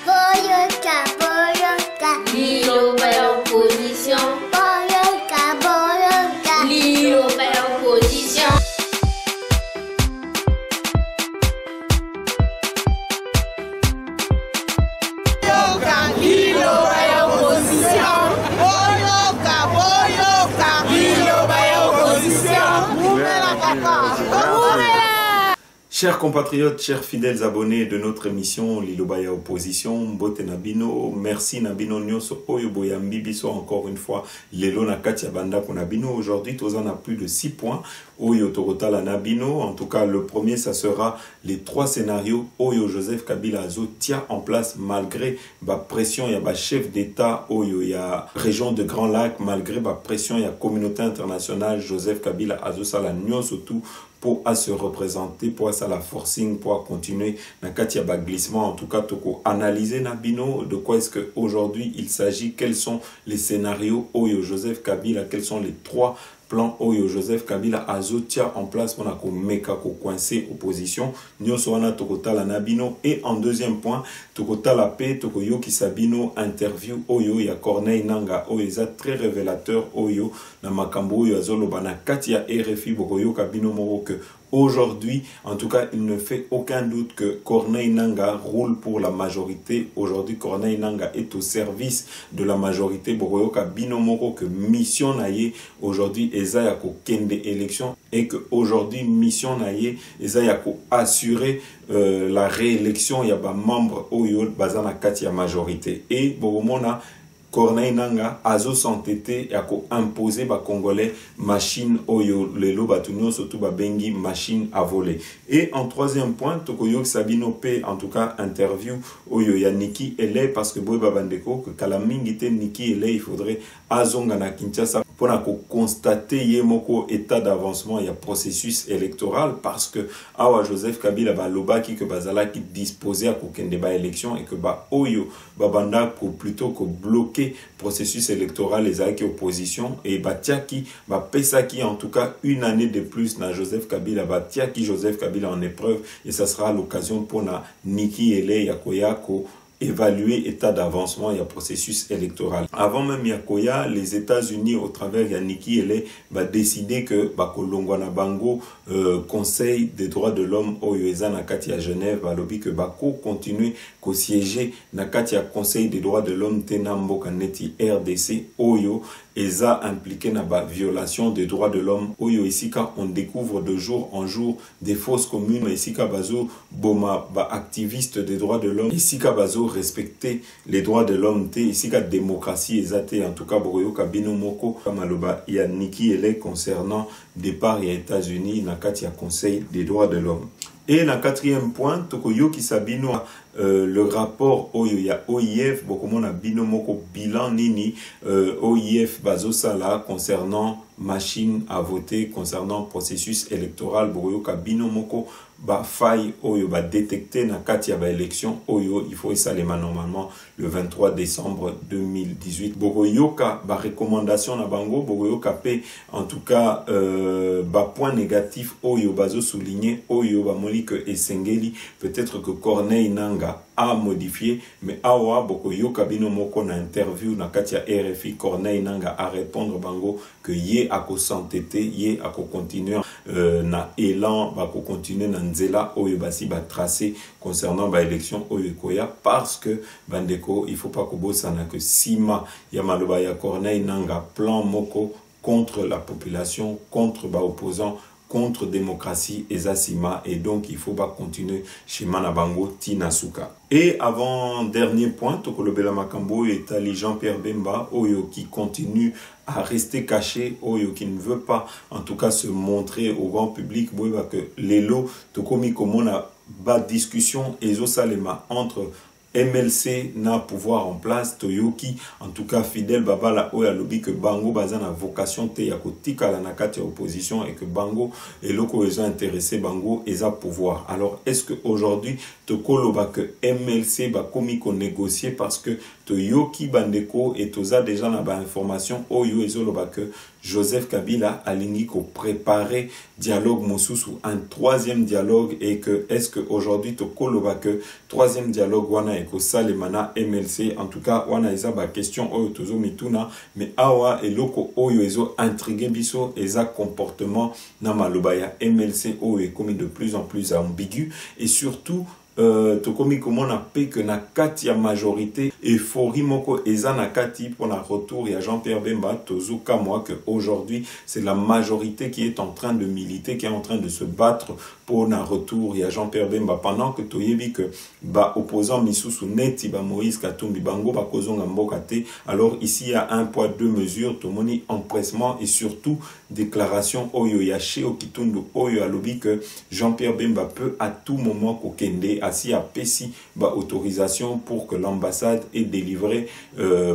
Boyoka, boyoka. Liloba ya opposition. Boyoka, boyoka. Liloba ya opposition. Liloba ya opposition. Boyoka, boyoka. Liloba ya opposition. Moumela papa. Moumela. Chers compatriotes, chers fidèles abonnés de notre émission Lilobaya Opposition, Mbote Nabino, merci Nabino Nyoso Oyo Boyambi Biso encore une fois, Lelo Nakatia Banda pour Nabino. Aujourd'hui, tous en a plus de 6 points. Oyo Torota la Nabino. En tout cas, le premier, ça sera les 3 scénarios Oyo Joseph Kabila Azo tient en place malgré la pression, il y a le chef d'État Oyo, il y a région de Grand Lac, malgré la pression, il y a communauté internationale Joseph Kabila Azo Salanyo surtout pour à se représenter, pour à la forcing, pour continuer dans Katia glissement. En tout cas, toko analyser Nabino de quoi est-ce que aujourd'hui il s'agit, quels sont les scénarios Oyo Joseph Kabila, quels sont les 3 plan Oyo Joseph Kabila Azotia en place pour ko meka ko coincer opposition nyoso wana tokota la Nabino. Et en deuxième point tokota la paix toko yoki Sabino interview Oyo ya Corneille Nanga Oyo eza très révélateur Oyo na makambo Oyo azolo bana katia RFI bokoyo Kabino moko que aujourd'hui, en tout cas, il ne fait aucun doute que Corneille Nanga roule pour la majorité. Aujourd'hui, Corneille Nanga est au service de la majorité. Boroyoka Binomoro que mission naye aujourd'hui ezayako kende élection et que aujourd'hui mission naye ezayako assurer la réélection. Il y a ba membre Oyo bazana katia majorité et boromona Corneille Nanga azo s'entêter à imposer ba Congolais machine oyo lelo batunyo surtout ba bengi machine à voler. Et en troisième point tokoyok Sabino P en tout cas interview oyo ya Niki Ele parce que boy babandeko que kalamingite Niki Ele il faudrait azonga na Kinshasa pour constater yemoko état d'avancement il y a processus électoral parce que awa Joseph Kabila ba lobaki que bazala qui disposait à kokende ba élection et que ba oyo babanda ko plutôt que bloquer processus électoral les acquis opposition et batiaki pesaki en tout cas une année de plus na Joseph Kabila batiaki Joseph Kabila en épreuve et ça sera l'occasion pour na Niki Ele Yakoyako évaluer état d'avancement et processus électoral. Avant même Yakoya, les États-Unis au travers de Niki Ele va décider que Bakolongwana Bango Conseil des droits de l'homme Oyoeza Nakati à Genève va lobby que Bako continue qu'au siéger Nakati à Conseil des droits de l'homme Tenambo Kaneti RDC Oyo Eza impliqué na ba violation des droits de l'homme Oyo Isika on découvre de jour en jour des fausses communes Isika Bazo Boma ba activiste des droits de l'homme Isika Bazo respecter les droits de l'homme te Isika démocratie ezate en tout cas Boroyo Kabino Moko Kamaloba ya Niki Ele concernant départ ya États-Unis nakati ya Conseil des droits de l'homme. Et le quatrième point, Tokoyo qui sabino le rapport Oyo ya OIF, bokomona bino moko bilan nini OIF bazosala concernant machine à voter, concernant processus électoral, boyo kabino moko ba faille Oyo ba détecter na kati ya ba élection Oyo il faut ça les normalement le 23 décembre 2018. Boyoka ba recommandation na bango boyoka pe en tout cas ba point négatif Oyo bazo souligner Oyo ba moli que Esengeli peut-être que Corneille Nanga a modifié mais awa boyoka bino moko na interview na kati ya RFI Corneille Nanga a répondre bango que yé a ko s'entêter yé a ko continuer na élan ba ko continuer na nzela Oyo basi ba tracer concernant ba élection Oyo koya parce que bandeko il faut pas ko bosana que sima ya maloba ya Corneille Nanga plan moko contre la population contre ba opposants contre démocratie et Zasima et donc il faut pas continuer chez Manabango Tinasuka. Et avant dernier point, Tokolobela Makambo est allé Jean-Pierre Bemba Oyo qui continue à rester caché Oyo qui ne veut pas en tout cas se montrer au grand public boyba que Lelo Tokomi Komona ba discussion Ezo Salema entre MLC n'a pouvoir en place Toyoki en tout cas fidèle babala oya lobby que Bango bazana vocation te ya kotika la nakati opposition et que Bango et loko eza intéressé Bango eza pouvoir. Alors est-ce que aujourd'hui tokoloba que MLC ba komi ko négocier parce que Toyoki bandeko et toza déjà na ba information oyo ezoloba que Joseph Kabila alingi ko préparer dialogue mosusu un troisième dialogue et que est-ce que aujourd'hui to koloba que troisième dialogue wana eko salemana MLC en tout cas wana eza ba question oyo tozo mituna mais awa eloko oyo ezo intriguer biso eza comportement na maloba ya MLC oyo ekomi de plus en plus ambigu et surtout tokomi komona pe que na kati ya majorité euphorie moko eza na kati pour la retour ya Jean-Pierre Bemba tozuka moi que aujourd'hui c'est la majorité qui est en train de militer, qui est en train de se battre pour un retour ya Jean-Pierre Bemba pendant que toyebi que ba opposant misusu neti ba Moïse Katumbi bango ba kozonga mboka te. Alors ici il y a un poids deux mesures, tomoni empressement et surtout déclaration oyo ya Cheo Kitundu oyo alobi que Jean-Pierre Bemba peut à tout moment kokende assis à Pessi ba autorisation pour que l'ambassade ait délivré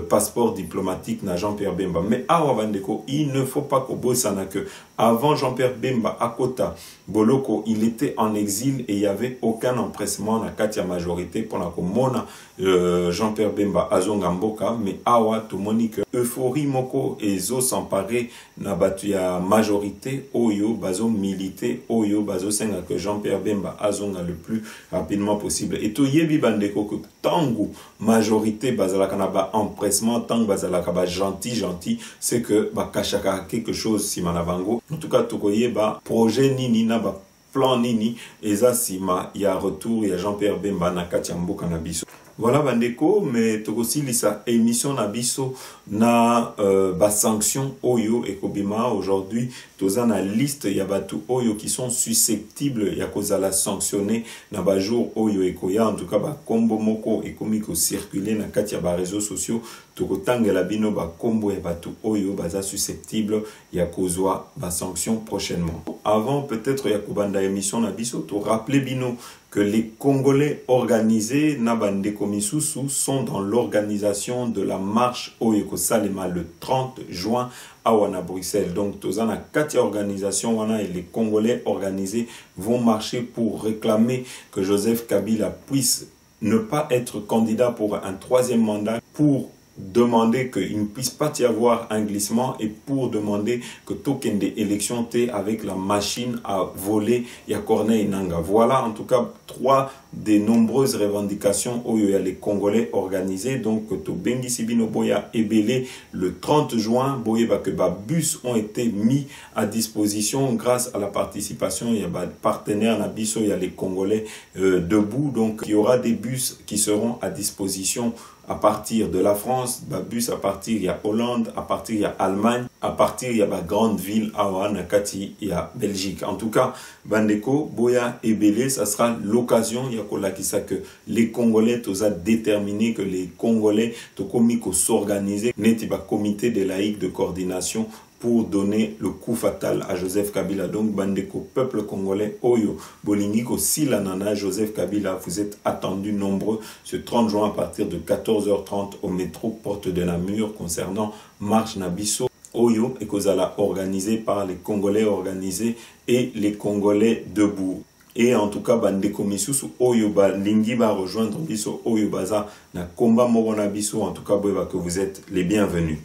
passeport diplomatique na Jean-Pierre Bemba. Mais awa bandeko, il ne faut pas qu'on bosse que avant Jean-Pierre Bemba à Kota Boloko, il était en exil et il n'y avait aucun empressement na katia majorité pour la komona Jean-Pierre Bemba azonga mboka mais awa to monique euphorie moko ezo s'emparer na batu ya majorité oyo bazo milité oyo bazo senga que Jean-Pierre Bemba azonga le plus rapidement possible et to yebi bandeko que tangu majorité bazalaka na ba empressement tangu bazalaka ba gentil c'est que ba kachaka quelque chose si manabango en tout cas to koyeba projet nini na ba plan nini eza sima ya retour ya Jean-Pierre Bemba na katia mboka na biso. Voilà bandeko, mais tokosi lisa émission na biso na ba sanction oyo ekobima aujourd'hui toza na liste ya batu oyo qui sont susceptibles ya kozala sanctionner na ba jour oyo ekoya en tout cas ba kombo moko ekomi ko circuler na kati ya ba réseaux sociaux tokotangela bino ba kombo ya batu oyo baza susceptible ya kozwa ba sanction prochainement. Avant peut-être ya kobanda émission na biso to rappeler bino que les Congolais organisés Nabandeko Misusu sont dans l'organisation de la marche Oyeko Salema le 30 juin à Wana Bruxelles. Donc, Tozana Katia organisation Wana et les Congolais organisés vont marcher pour réclamer que Joseph Kabila puisse ne pas être candidat pour un troisième mandat, pour demander qu'il ne puisse pas y avoir un glissement et pour demander que token des élections t avec la machine à voler ya Corneille Nanga. Voilà en tout cas trois des nombreuses revendications où il y a les Congolais organisés. Donc to Bengi Sibino Boya Ebele le 30 juin, Boye Bakeba bus ont été mis à disposition grâce à la participation. Il y a des partenaires Nabiso, il y a les Congolais debout. Donc il y aura des bus qui seront à disposition à partir de la France, bus à partir il y a Hollande, à partir il y a Allemagne, à partir il y a la grande ville à Nakati, il y a Belgique. En tout cas, Bandeko, Boya et Belé, ça sera l'occasion, il y a que les Congolais, tous a déterminé que les Congolais, tout comme s'organiser, n'est pas comité de laïcs de coordination pour donner le coup fatal à Joseph Kabila. Donc, Bandeko, peuple congolais, Oyo, Bolingiko, Silanana, Joseph Kabila, vous êtes attendus nombreux ce 30 juin à partir de 14h30 au métro Porte de Namur concernant Marche Nabiso. Oyo et Kozala organisé par les Congolais organisés et les Congolais debout. Et en tout cas, Bandeko Misusu, Oyo ba Lingi va rejoindre Biso, Oyo Baza, na combat Morona Biso, en tout cas, que vous êtes les bienvenus.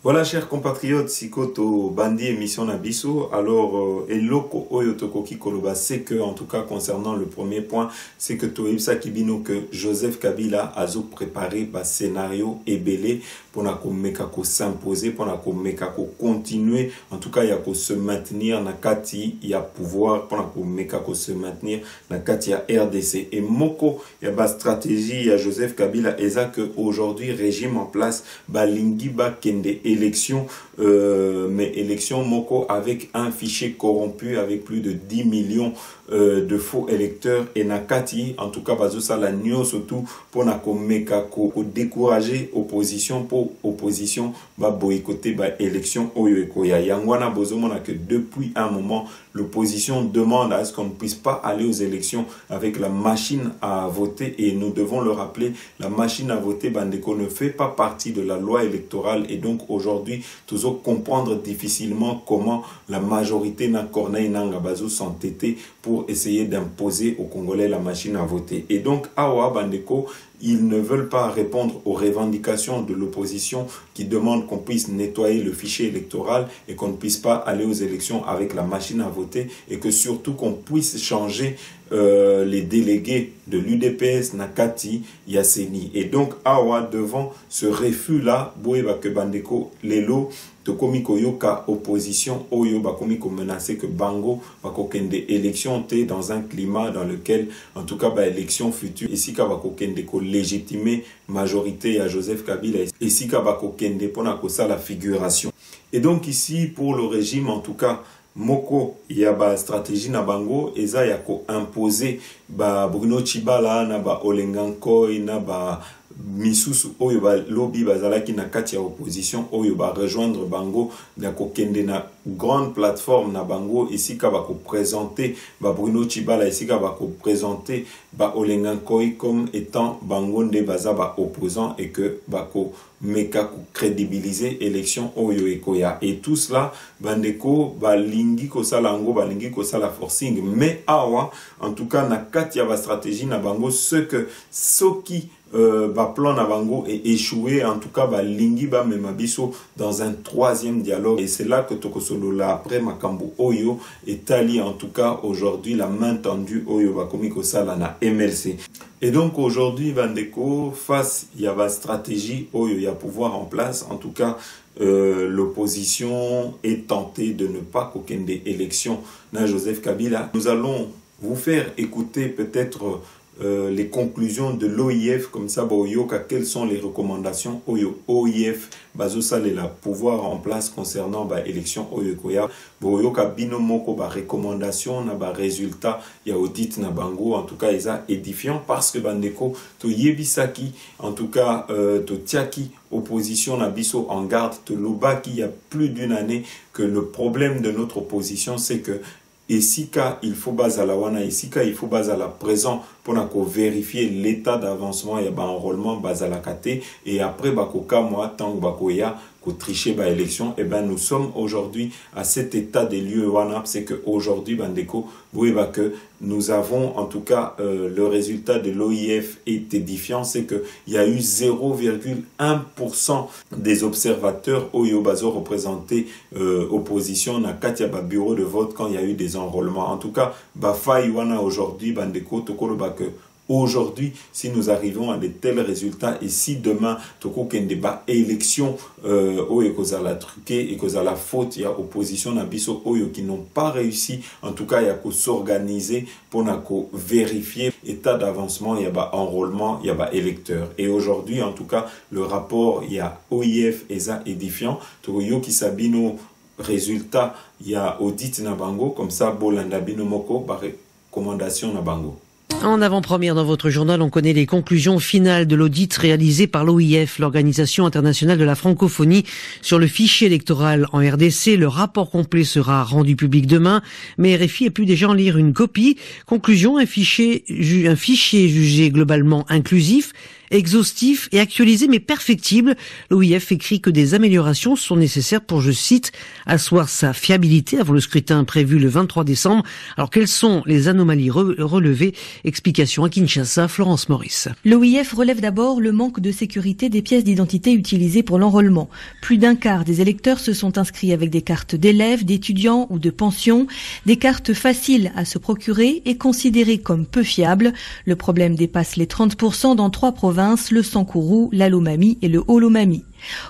Voilà, chers compatriotes, Sikoto Bandi émission Nabiso. Alors, Eloko Oyo Tokoki Koloba, c'est que, en tout cas, concernant le premier point, c'est que Toïbsa Kibino, que Joseph Kabila a préparé un scénario ébélé pour qu'on s'imposer, pour qu'on continuer, en tout cas, il y a qu'on se maintenir, Nakati, il y a pouvoir, pour qu'on se maintenir, Nakati, il y a RDC. Et Moko, il y a une stratégie, il y a Joseph Kabila, et ça que aujourd'hui, régime en place, Balingi Bakende, élection, mais élection Moko avec un fichier corrompu avec plus de 10 millions de faux électeurs et Nakati, en tout cas, bazosa la news surtout pour décourager opposition pour opposition, ba boycotter ba élection oyo ekoya. Yangwana bozomona que depuis un moment, l'opposition demande à ce qu'on ne puisse pas aller aux élections avec la machine à voter et nous devons le rappeler, la machine à voter, Bandeko, ne fait pas partie de la loi électorale et donc aujourd'hui, tous comprendre difficilement comment la majorité na Corneille Nanga Bazo s'entêter pour essayer d'imposer aux Congolais la machine à voter. Et donc, Awa Bandeko, ils ne veulent pas répondre aux revendications de l'opposition qui demande qu'on puisse nettoyer le fichier électoral et qu'on ne puisse pas aller aux élections avec la machine à voter et que surtout qu'on puisse changer les délégués de l'UDPS, Nakati, Yasseni. Et donc, awa, devant ce refus-là, Boeba que Bandeko, Lelo, Tokomi Koyoka, opposition, Oyo, Bakomi ko menacé que Bango, Bako Kende, élection, t'es dans un climat dans lequel, en tout cas, élection future, ici, Bako Kende, ko légitimer majorité à Joseph Kabila, ici, Bako Kende, pour la figuration. Et donc, ici, pour le régime, en tout cas, Moko, il y a une stratégie na bango, et ça, il y a imposer Bruno Chibala, na Olengankoi, na misusu oyo ba lobby bazalaki na kati ya opposition oyo ba rejoindre bango na kokende na grande plateforme na bango ici ka ba ko présenter ba Bruno Chibala ici ka ba ko présenter ba Olengankoi comme étant bango nde baza ba opposant et que ba ko meka ko crédibiliser élection oyo ekoya et tout cela bandeko ba lingi ko sala ngo ba lingi ko sala forcing mais awa en tout cas na kati ya ba stratégie na bango ce que soki plan na bango et échoué en tout cas lingi ba memabiso dans un troisième dialogue et c'est là que tokosolola après makambo oyo etali en tout cas aujourd'hui la main tendue oyo bakomi ko sala na MLC. Et donc aujourd'hui bandeko face il y a ba stratégie oyo il y a pouvoir en place en tout cas l'opposition est tentée de ne pas kokende élection na Joseph Kabila. Nous allons vous faire écouter peut-être les conclusions de l'OIF, comme ça, quelles sont les recommandations OIF, la pouvoir en place concernant l'élection OIF, binomoko recommandation, résultat, il y a audit na bango, en tout cas, ils sont édifiants parce que bandeko, to yebisaki, en tout cas, to tiaki, opposition na biso en garde, to lobaki, il y a plus d'une année que le problème de notre opposition, c'est que et si il faut baser à la wana, et si il faut baser à la présent pour vérifier l'état d'avancement et enrôlement base à la KT et après bakoka moi tant bakoya ko tricher ba élection et ben nous sommes aujourd'hui à cet état des lieux wana c'est que aujourd'hui bandeko voyez que nous avons en tout cas le résultat de l'OIF est édifiant c'est que il y a eu 0,1% des observateurs oyo bazo représenté opposition na katia ba bureau de vote quand il y a eu des enrôlements en tout cas ba fai wana aujourd'hui bandeko tokolo que aujourd'hui, si nous arrivons à de tels résultats et si demain, toko ken débat élection, oyo kozala truqué et kozala faute, il y a opposition na biso oyo qui n'ont pas réussi, en tout cas, il y a qu'à s'organiser pour vérifier état d'avancement, il y a enrôlement, il y a électeurs. Et aujourd'hui, en tout cas, le rapport, il y a OIF et ça édifiant, toko yo ki sabino résultat, il y a audit na bango, comme ça, bolanda bino moko, recommandation na bango. En avant-première dans votre journal, on connaît les conclusions finales de l'audit réalisé par l'OIF, l'Organisation internationale de la francophonie, sur le fichier électoral en RDC. Le rapport complet sera rendu public demain, mais RFI a pu déjà en lire une copie. Conclusion, un fichier jugé globalement inclusif, exhaustif et actualisé mais perfectible. L'OIF écrit que des améliorations sont nécessaires pour, je cite, asseoir sa fiabilité avant le scrutin prévu le 23 décembre. Alors quelles sont les anomalies relevées? Explication à Kinshasa, Florence Maurice. L'OIF relève d'abord le manque de sécurité des pièces d'identité utilisées pour l'enrôlement. Plus d'un quart des électeurs se sont inscrits avec des cartes d'élèves, d'étudiants ou de pension, des cartes faciles à se procurer et considérées comme peu fiables. Le problème dépasse les 30% dans 3 provinces, le Sankourou, la Lomami et le Haut-Lomami.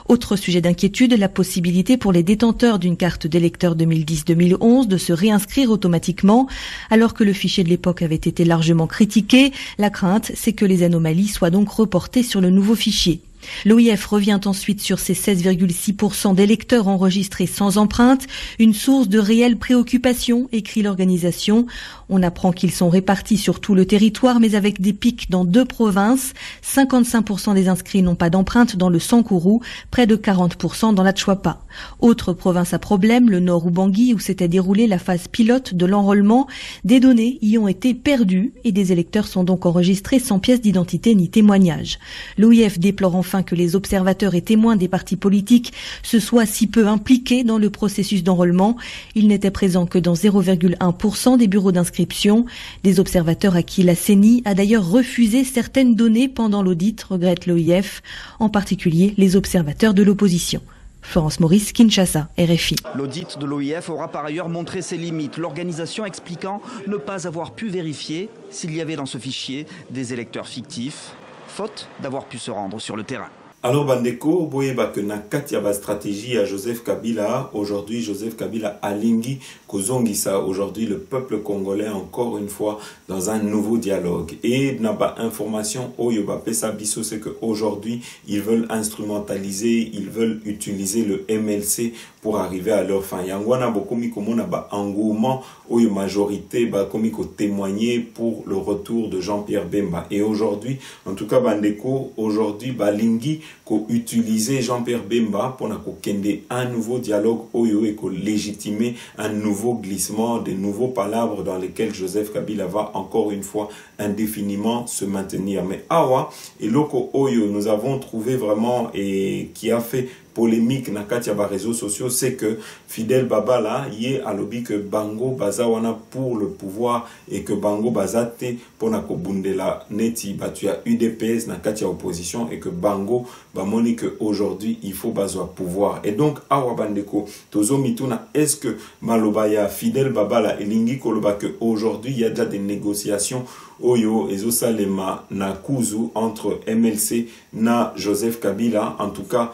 Autre sujet d'inquiétude, la possibilité pour les détenteurs d'une carte d'électeur 2010-2011 de se réinscrire automatiquement. Alors que le fichier de l'époque avait été largement critiqué, la crainte, c'est que les anomalies soient donc reportées sur le nouveau fichier. L'OIF revient ensuite sur ces 16,6% d'électeurs enregistrés sans empreinte, une source de réelle préoccupation, écrit l'organisation. On apprend qu'ils sont répartis sur tout le territoire, mais avec des pics dans 2 provinces. 55% des inscrits n'ont pas d'empreinte dans le Sankourou, près de 40% dans la Tchouapa. Autre province à problème, le Nord Ubangi, où s'était déroulée la phase pilote de l'enrôlement. Des données y ont été perdues et des électeurs sont donc enregistrés sans pièce d'identité ni témoignage. L'OIF déplore enfin afin que les observateurs et témoins des partis politiques se soient si peu impliqués dans le processus d'enrôlement. Ils n'étaient présents que dans 0,1% des bureaux d'inscription. Des observateurs à qui la CENI a d'ailleurs refusé certaines données pendant l'audit, regrette l'OIF, en particulier les observateurs de l'opposition. Florence Maurice, Kinshasa, RFI. L'audit de l'OIF aura par ailleurs montré ses limites, l'organisation expliquant ne pas avoir pu vérifier s'il y avait dans ce fichier des électeurs fictifs, faute d'avoir pu se rendre sur le terrain. Alors Bandeko, boyeba que na katia ba stratégie à Joseph Kabila, aujourd'hui Joseph Kabila alingi kozongisa, aujourd'hui le peuple congolais encore une fois dans un nouveau dialogue. Et na ba information oyoba pesa biso, c'est que aujourd'hui ils veulent instrumentaliser, ils veulent utiliser le MLC pour arriver à leur fin. Yangwana bokomi komona ba engouement oyo majorité ba komi ko témoigner pour le retour de Jean-Pierre Bemba. Et aujourd'hui, en tout cas Bandeko, aujourd'hui balingi ko utiliser Jean-Pierre Bemba pour na ko kende un nouveau dialogue oyo et ko légitimer un nouveau glissement, de nouveaux palabres dans lesquels Joseph Kabila va encore une fois indéfiniment se maintenir. Mais awa et loko oyo nous avons trouvé vraiment et qui a fait polémique na kati ya ba réseaux sociaux, c'est que Fidel Baba là yé alobi que Bango baza wana pour le pouvoir et que Bango bazate pona ko bundela neti batu ya UDPS na kati ya opposition et que Bango ba moni que aujourd'hui il faut bazwa pouvoir. Et donc awa bandeko tozo mituna, est-ce que maloba ya Fidel Baba là elingi koloba que aujourd'hui il y a déjà des négociations oyo ezo salema na kuzu entre MLC na Joseph Kabila. En tout cas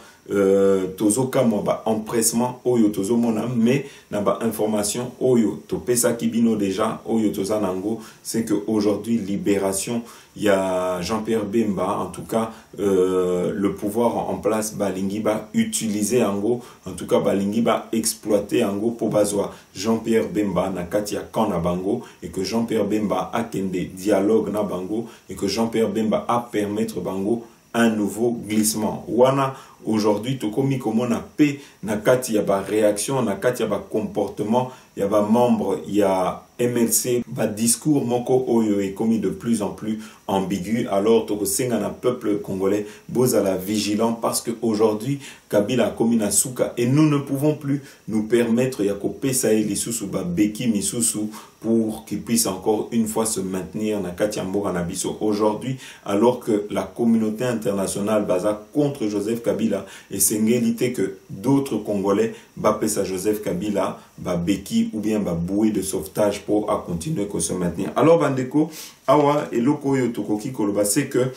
tozo kamwa ba empressement oyo tozo mona, mais na ba information oyo to pesa kibino déjà oyo toza nango, c'est que aujourd'hui libération il y a Jean-Pierre Bemba, en tout cas le pouvoir en place balingi ba utiliser ango, en tout cas balingi ba exploiter ango pour bazwa Jean-Pierre Bemba na kati ya kan na bango, et que Jean-Pierre Bemba a kende dialogue na bango, et que Jean-Pierre Bemba a permettre bango un nouveau glissement. Wana aujourd'hui tokomi komo na pe na kati ya ba réaction, na kati ya ba comportement, ya ba membre, ya MLC, ba discours moko oyo est commis de plus en plus ambigu. Alors toko senga na peuple congolais bozala vigilant, parce que aujourd'hui Kabila komi na souka et nous ne pouvons plus nous permettre ya ko pesa lisusu ba beki misusu pour qu'il puisse encore une fois se maintenir na kati ya mboka na biso aujourd'hui, alors que la communauté internationale baza contre Joseph Kabila, et c'est une réalité que d'autres Congolais bapesa Joseph Kabila ba beki ou bien ba bouée de sauvetage pour à continuer que se maintenir. Alors bandeko awa eloko yo tokoki koloba, c'est que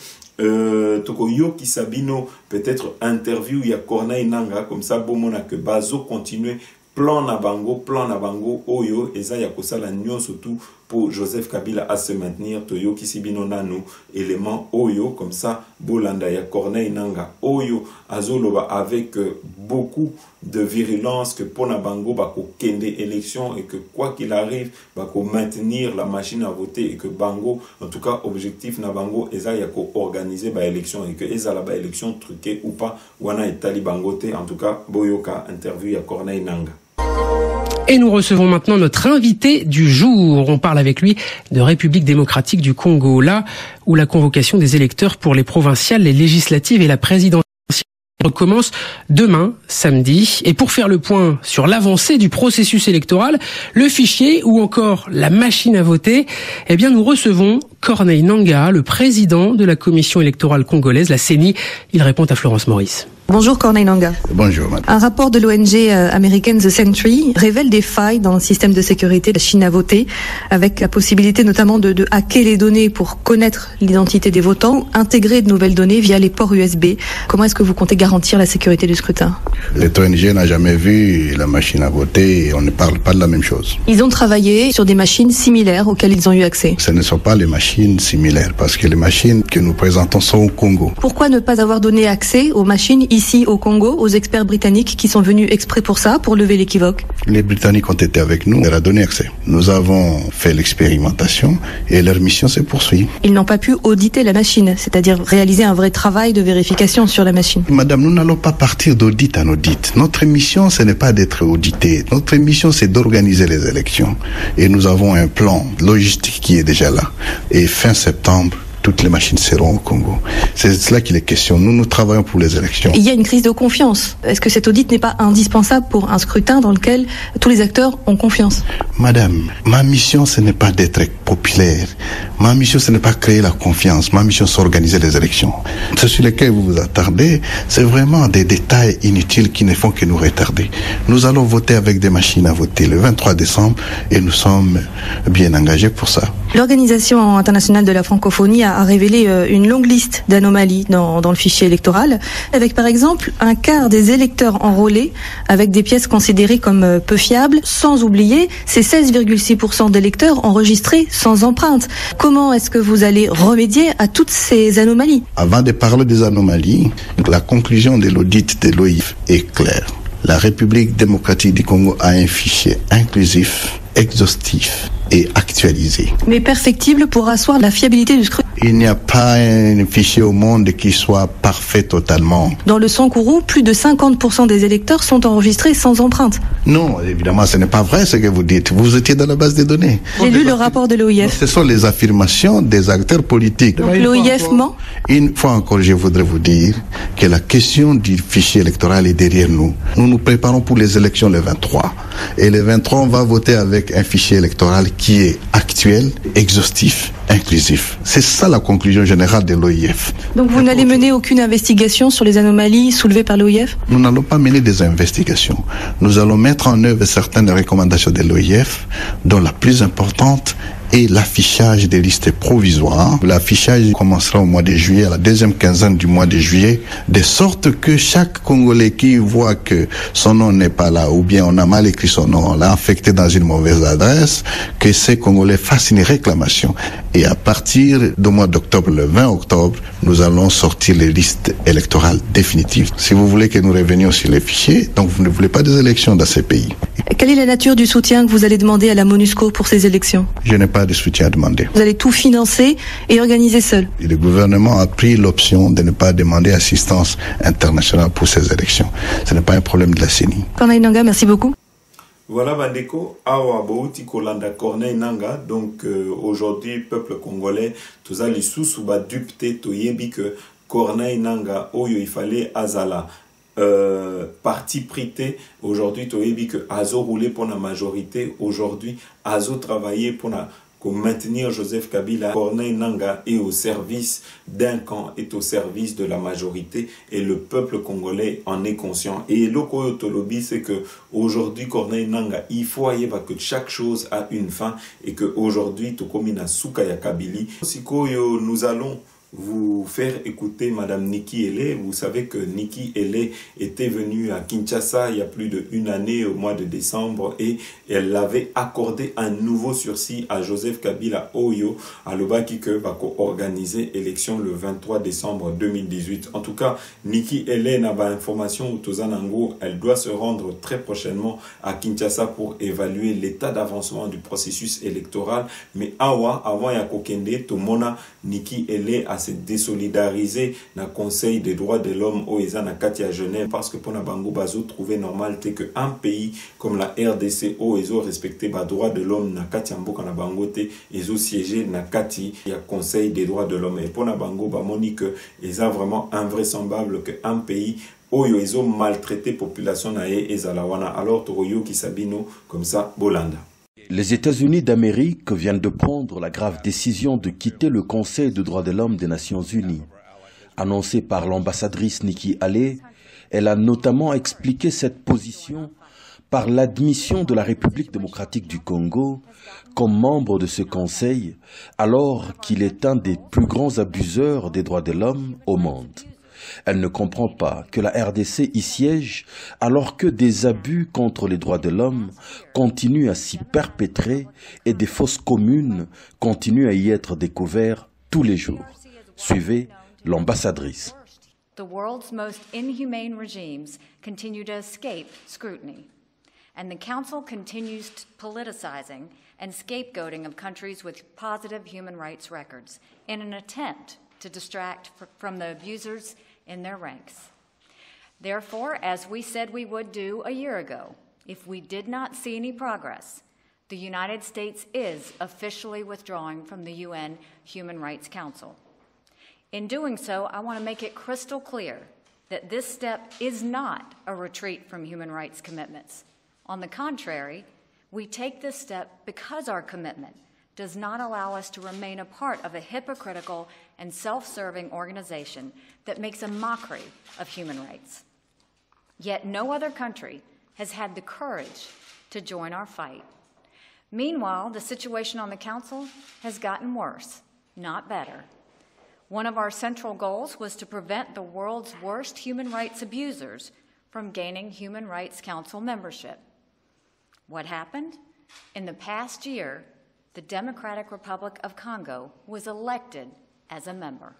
toko yo kisabino peut-être interview ya Corneille Nangaa, comme ça bomona que bazo continuer plan na bango oyo eza ya kosala nyonso tout pour Joseph Kabila à se maintenir. Toyo kisibino nanu élément oyo comme ça bolanda ya Corneille Nangaa oyo azoloba avec beaucoup de virulence que pona bango bako kende élection, et que quoi qu'il arrive bako maintenir la machine à voter, et que bango en tout cas objectif na bango eza ya ko organiser ba élection, et que eza la ba élection truquée ou pas wana etali bangote. En tout cas boyoka interview ya Corneille Nangaa. Et nous recevons maintenant notre invité du jour. On parle avec lui de République démocratique du Congo, là où la convocation des électeurs pour les provinciales, les législatives et la présidentielle recommence demain, samedi. Et pour faire le point sur l'avancée du processus électoral, le fichier ou encore la machine à voter, eh bien nous recevons Corneille Nangaa, le président de la commission électorale congolaise, la CENI. Il répond à Florence Maurice. Bonjour Corneille Nangaa. Bonjour madame. Un rapport de l'ONG américaine The Sentry révèle des failles dans le système de sécurité de la Chine à voter, avec la possibilité notamment de hacker les données pour connaître l'identité des votants, ou intégrer de nouvelles données via les ports USB. Comment est-ce que vous comptez garantir la sécurité du scrutin? L'ONG n'a jamais vu la machine à voter et on ne parle pas de la même chose. Ils ont travaillé sur des machines similaires auxquelles ils ont eu accès. Ce ne sont pas les machines similaires, parce que les machines que nous présentons sont au Congo. Pourquoi ne pas avoir donné accès aux machines ici au Congo, aux experts britanniques qui sont venus exprès pour ça, pour lever l'équivoque? Les Britanniques ont été avec nous, on leur a donné accès. Nous avons fait l'expérimentation et leur mission se poursuit. Ils n'ont pas pu auditer la machine, c'est-à-dire réaliser un vrai travail de vérification sur la machine. Madame, nous n'allons pas partir d'audit en audit. Notre mission, ce n'est pas d'être audité. Notre mission, c'est d'organiser les élections. Et nous avons un plan logistique qui est déjà là. Et fin septembre, toutes les machines seront au Congo. C'est cela qu'il est question. Nous travaillons pour les élections. Il y a une crise de confiance. Est-ce que cet audit n'est pas indispensable pour un scrutin dans lequel tous les acteurs ont confiance? Madame, ma mission, ce n'est pas d'être populaire. Ma mission, ce n'est pas créer la confiance. Ma mission, c'est organiser les élections. Ce sur lesquels vous vous attardez, c'est vraiment des détails inutiles qui ne font que nous retarder. Nous allons voter avec des machines à voter le 23 décembre et nous sommes bien engagés pour ça. L'Organisation internationale de la francophonie a révélé une longue liste d'anomalies dans le fichier électoral, avec par exemple un quart des électeurs enrôlés avec des pièces considérées comme peu fiables, sans oublier ces 16,6% d'électeurs enregistrés sans empreinte. Comment est-ce que vous allez remédier à toutes ces anomalies? Avant de parler des anomalies, la conclusion de l'audit de l'OIF est claire. La République démocratique du Congo a un fichier inclusif, exhaustif et actualisé. Mais perfectible pour asseoir la fiabilité du scrutin. Il n'y a pas un fichier au monde qui soit parfait totalement. Dans le Sankourou, plus de 50% des électeurs sont enregistrés sans empreinte. Non, évidemment, ce n'est pas vrai ce que vous dites. Vous étiez dans la base des données. J'ai lu le rapport de l'OIF. Ce sont les affirmations des acteurs politiques. Donc l'OIF ment? Une fois encore, je voudrais vous dire que la question du fichier électoral est derrière nous. Nous nous préparons pour les élections le 23. Et le 23, on va voter avec un fichier électoral qui est actuel, exhaustif, inclusif. C'est ça la conclusion générale de l'OIF. Donc vous n'allez mener aucune investigation sur les anomalies soulevées par l'OIF? Nous n'allons pas mener des investigations. Nous allons mettre en œuvre certaines recommandations de l'OIF, dont la plus importante et l'affichage des listes provisoires. L'affichage commencera au mois de juillet, à la deuxième quinzaine du mois de juillet, de sorte que chaque Congolais qui voit que son nom n'est pas là, ou bien on a mal écrit son nom, on l'a affecté dans une mauvaise adresse, que ces Congolais fassent une réclamation. Et à partir du mois d'octobre, le 20 octobre, nous allons sortir les listes électorales définitives. Si vous voulez que nous revenions sur les fichiers, donc vous ne voulez pas des élections dans ces pays. Quelle est la nature du soutien que vous allez demander à la MONUSCO pour ces élections? Je n'ai pas de soutien à demander. Vous allez tout financer et organiser seul? Et le gouvernement a pris l'option de ne pas demander assistance internationale pour ces élections. Ce n'est pas un problème de la CENI. Corneille Nangaa, merci beaucoup. Voilà Bandeko, awa bauti kolanda Corneille Nangaa. Donc aujourd'hui, peuple congolais, tous les sous ba dupte to yebi que Corneille Nangaa oyo il fallait azala. Parti prité aujourd'hui tu as dit que Azo roulé pour la majorité aujourd'hui Azo travaillé pour maintenir Joseph Kabila. Corneille Nangaa est au service d'un camp, est au service de la majorité et le peuple congolais en est conscient. Et le Koyotolobi, c'est que aujourd'hui Corneille Nangaa, il faut que chaque chose a une fin et que aujourd'hui tout comme il a Soukaya Kabili. Nous allons vous faire écouter Madame Nikki Haley. Vous savez que Nikki Haley était venue à Kinshasa il y a plus d'1 année au mois de décembre et elle avait accordé un nouveau sursis à Joseph Kabila Oyo à l'Obaki que va organiser élection le 23 décembre 2018. En tout cas, Nikki Haley n'a pas information ou Tozanango, elle doit se rendre très prochainement à Kinshasa pour évaluer l'état d'avancement du processus électoral. Mais avant ya kokende tomona Nikki Haley a se désolidariser dans le Conseil des droits de l'homme au na kati à Genève parce que pour na bango bazo trouver normal que un pays comme la RDC au ils ont respecté les droits de l'homme na kati mboka na bango te ils ont siégé na kati ya Conseil des droits de l'homme et pour na bango ba moni que ils ont vraiment invraisemblable que un pays oyo ils ont maltraité population na ezalawana alors toroyo ki sabino comme ça Bolanda. Les États-Unis d'Amérique viennent de prendre la grave décision de quitter le Conseil des droits de l'homme des Nations Unies. Annoncée par l'ambassadrice Nikki Haley, elle a notamment expliqué cette position par l'admission de la République démocratique du Congo comme membre de ce Conseil, alors qu'il est un des plus grands abuseurs des droits de l'homme au monde. Elle ne comprend pas que la RDC y siège alors que des abus contre les droits de l'homme continuent à s'y perpétrer et des fausses communes continuent à y être découvertes tous les jours. Suivez l'ambassadrice. The world's most inhumane regimes continue to escape scrutiny, and the Council continues politicizing and scapegoating of countries with positive human rights records in an attempt to distract from the abusers in their ranks. Therefore, as we said we would do a year ago, if we did not see any progress, the United States is officially withdrawing from the UN Human Rights Council. In doing so, I want to make it crystal clear that this step is not a retreat from human rights commitments. On the contrary, we take this step because our commitment does not allow us to remain a part of a hypocritical and self-serving organization that makes a mockery of human rights. Yet no other country has had the courage to join our fight. Meanwhile, the situation on the Council has gotten worse, not better. One of our central goals was to prevent the world's worst human rights abusers from gaining Human Rights Council membership. What happened? In the past year, the Democratic Republic of Congo was elected as a member.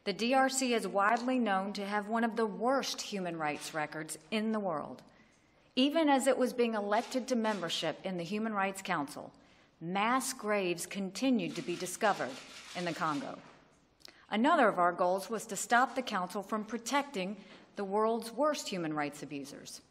The DRC is widely known to have one of the worst human rights records in the world. Even as it was being elected to membership in the Human Rights Council, mass graves continued to be discovered in the Congo. Another of our goals was to stop the Council from protecting the world's worst human rights abusers.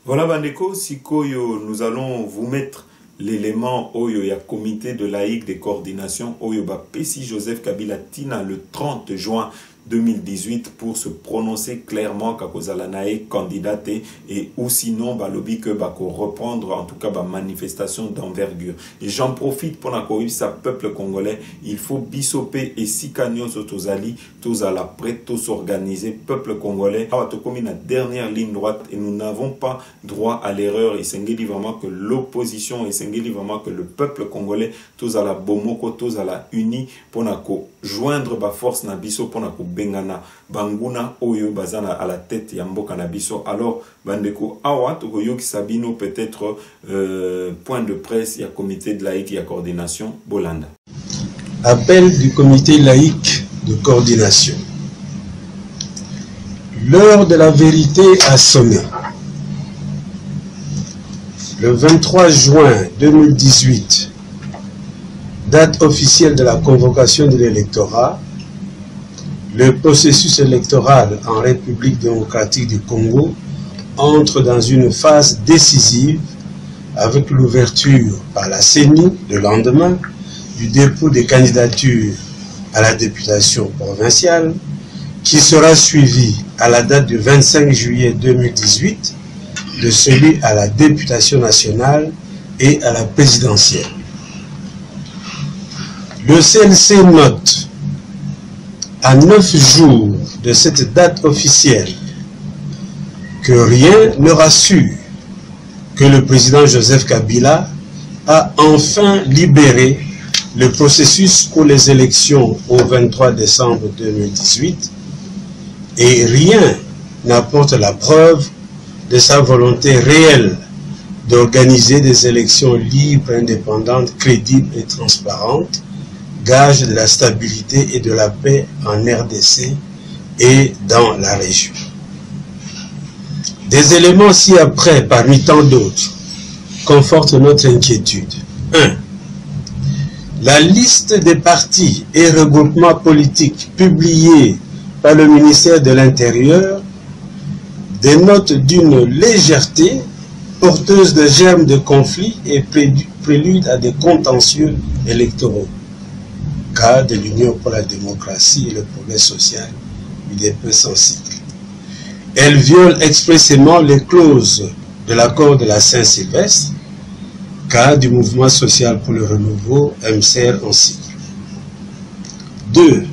Voilà, Bandeko, sikoyo, nous allons vous mettre l'élément Oyo ya comité de laïque de coordination Oyo ba Pessi Joseph Kabila Tina le 30 juin 2018 pour se prononcer clairement qu'Akozala nae candidate et ou sinon balobi que bako reprendre en tout cas ba manifestation d'envergure. Et j'en profite pour n'accourir sa peuple congolais, il faut bisoper et si canyon tozali tozala prêt tous s'organiser peuple congolais. Ah to comme la dernière ligne droite et nous n'avons pas droit à l'erreur et sengeli vraiment que l'opposition et sengeli vraiment que le peuple congolais tozala bomoko tozala uni pour n'ako joindre ba force na biso pour n'ako bengana banguna oyo bazana à la tête ya mboka na biso. Alors bandeko awa tokoyoki sabino peut-être point de presse ya comité de laïque et coordination Bolanda. Appel du comité laïque de coordination. L'heure de la vérité a sonné. Le 23 juin 2018, date officielle de la convocation de l'électorat, le processus électoral en République démocratique du Congo entre dans une phase décisive avec l'ouverture par la CENI le lendemain du dépôt des candidatures à la députation provinciale qui sera suivi à la date du 25 juillet 2018 de celui à la députation nationale et à la présidentielle. Le CLC note à 9 jours de cette date officielle que rien ne rassure que le président Joseph Kabila a enfin libéré le processus pour les élections au 23 décembre 2018 et rien n'apporte la preuve de sa volonté réelle d'organiser des élections libres, indépendantes, crédibles et transparentes, gage de la stabilité et de la paix en RDC et dans la région. Des éléments ci-après, parmi tant d'autres, confortent notre inquiétude. 1. La liste des partis et regroupements politiques publiés par le ministère de l'Intérieur dénote d'une légèreté porteuse de germes de conflits et prélude à des contentieux électoraux. Cas de l'Union pour la démocratie et le progrès social, UDP sans cycle. Elle viole expressément les clauses de l'accord de la Saint-Sylvestre, cas du mouvement social pour le renouveau, MCR en cycle. 2.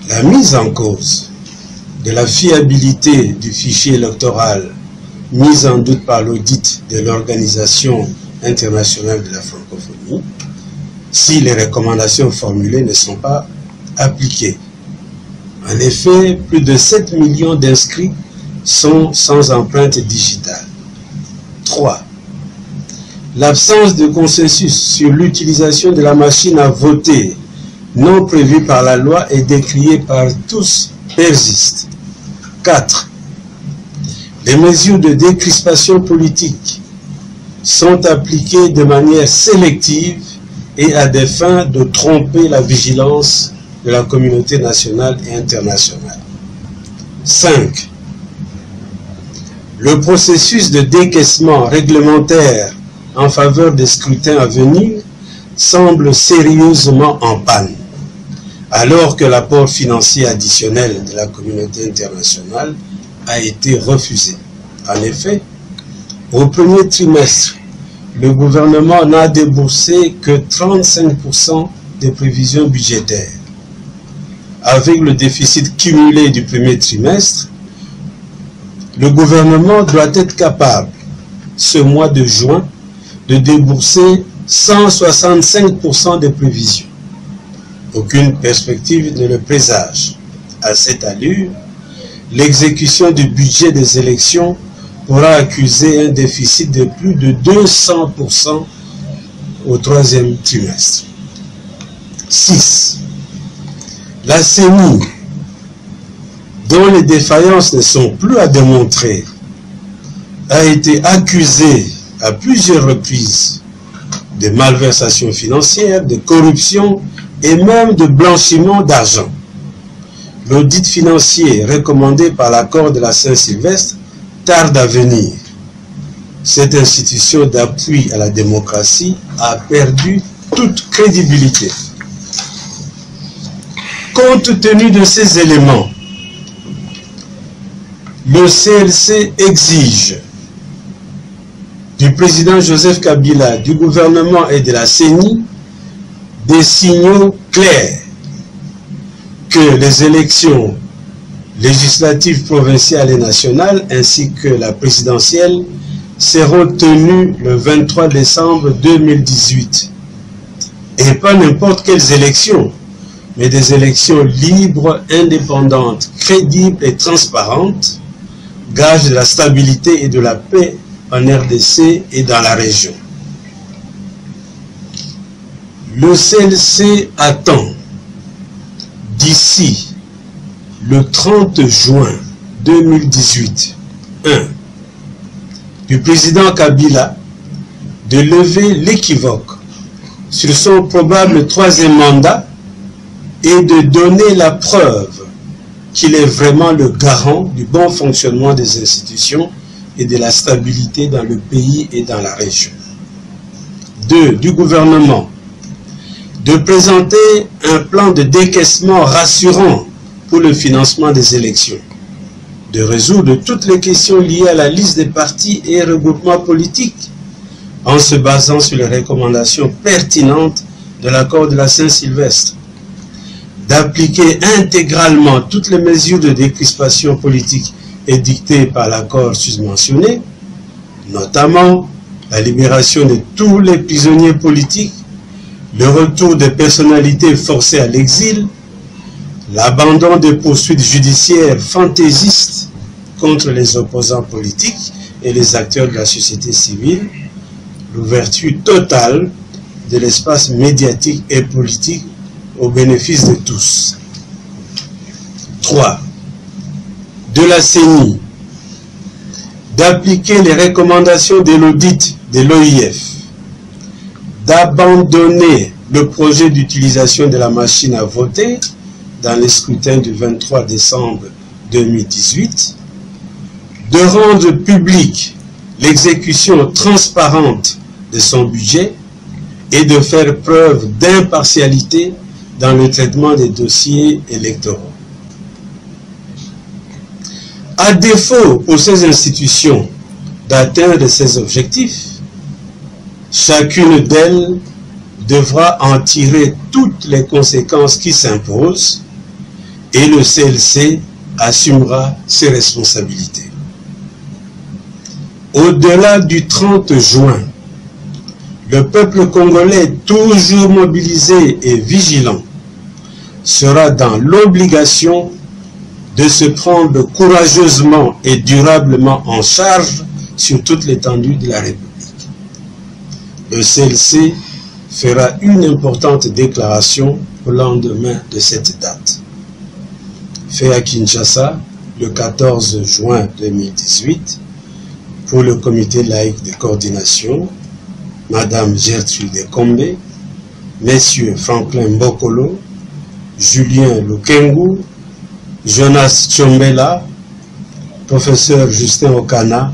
La mise en cause de la fiabilité du fichier électoral mise en doute par l'audit de l'Organisation internationale de la francophonie, si les recommandations formulées ne sont pas appliquées. En effet, plus de 7 millions d'inscrits sont sans empreinte digitale. 3. L'absence de consensus sur l'utilisation de la machine à voter non prévue par la loi et décriée par tous persiste. 4. Les mesures de décrispation politique sont appliquées de manière sélective et à des fins de tromper la vigilance de la communauté nationale et internationale. 5. Le processus de décaissement réglementaire en faveur des scrutins à venir semble sérieusement en panne. alors que l'apport financier additionnel de la communauté internationale a été refusé. En effet, au premier trimestre, le gouvernement n'a déboursé que 35% des prévisions budgétaires. Avec le déficit cumulé du premier trimestre, le gouvernement doit être capable, ce mois de juin, de débourser 165% des prévisions. Aucune perspective ne le présage. À cette allure, l'exécution du budget des élections pourra accuser un déficit de plus de 200% au troisième trimestre. 6. La CENI, dont les défaillances ne sont plus à démontrer, a été accusée à plusieurs reprises de malversations financières, de corruption et même de blanchiment d'argent. L'audit financier recommandé par l'accord de la Saint-Sylvestre tarde à venir. Cette institution d'appui à la démocratie a perdu toute crédibilité. Compte tenu de ces éléments, le CLC exige du président Joseph Kabila, du gouvernement et de la CENI des signaux clairs que les élections législatives provinciales et nationales ainsi que la présidentielle seront tenues le 23 décembre 2018. Et pas n'importe quelles élections, mais des élections libres, indépendantes, crédibles et transparentes, gage de la stabilité et de la paix en RDC et dans la région. Le CLC attend d'ici le 30 juin 2018, 1. du président Kabila de lever l'équivoque sur son probable troisième mandat et de donner la preuve qu'il est vraiment le garant du bon fonctionnement des institutions et de la stabilité dans le pays et dans la région. 2. du gouvernement de présenter un plan de décaissement rassurant pour le financement des élections, de résoudre toutes les questions liées à la liste des partis et regroupements politiques en se basant sur les recommandations pertinentes de l'accord de la Saint-Sylvestre, d'appliquer intégralement toutes les mesures de décrispation politique édictées par l'accord susmentionné, notamment la libération de tous les prisonniers politiques, le retour des personnalités forcées à l'exil, l'abandon des poursuites judiciaires fantaisistes contre les opposants politiques et les acteurs de la société civile, l'ouverture totale de l'espace médiatique et politique au bénéfice de tous. 3. de la CENI d'appliquer les recommandations de l'audit de l'OIF, d'abandonner le projet d'utilisation de la machine à voter dans les scrutins du 23 décembre 2018, de rendre publique l'exécution transparente de son budget et de faire preuve d'impartialité dans le traitement des dossiers électoraux. À défaut pour ces institutions d'atteindre ces objectifs, chacune d'elles devra en tirer toutes les conséquences qui s'imposent et le CLC assumera ses responsabilités. Au-delà du 30 juin, le peuple congolais, toujours mobilisé et vigilant, sera dans l'obligation de se prendre courageusement et durablement en charge sur toute l'étendue de la République. Le CLC fera une importante déclaration au lendemain de cette date. Fait à Kinshasa le 14 juin 2018 pour le comité laïque de coordination, Madame Gertrude Kombe, Messieurs Franklin Mbokolo, Julien Lukengu, Jonas Tchombela, Professeur Justin Okana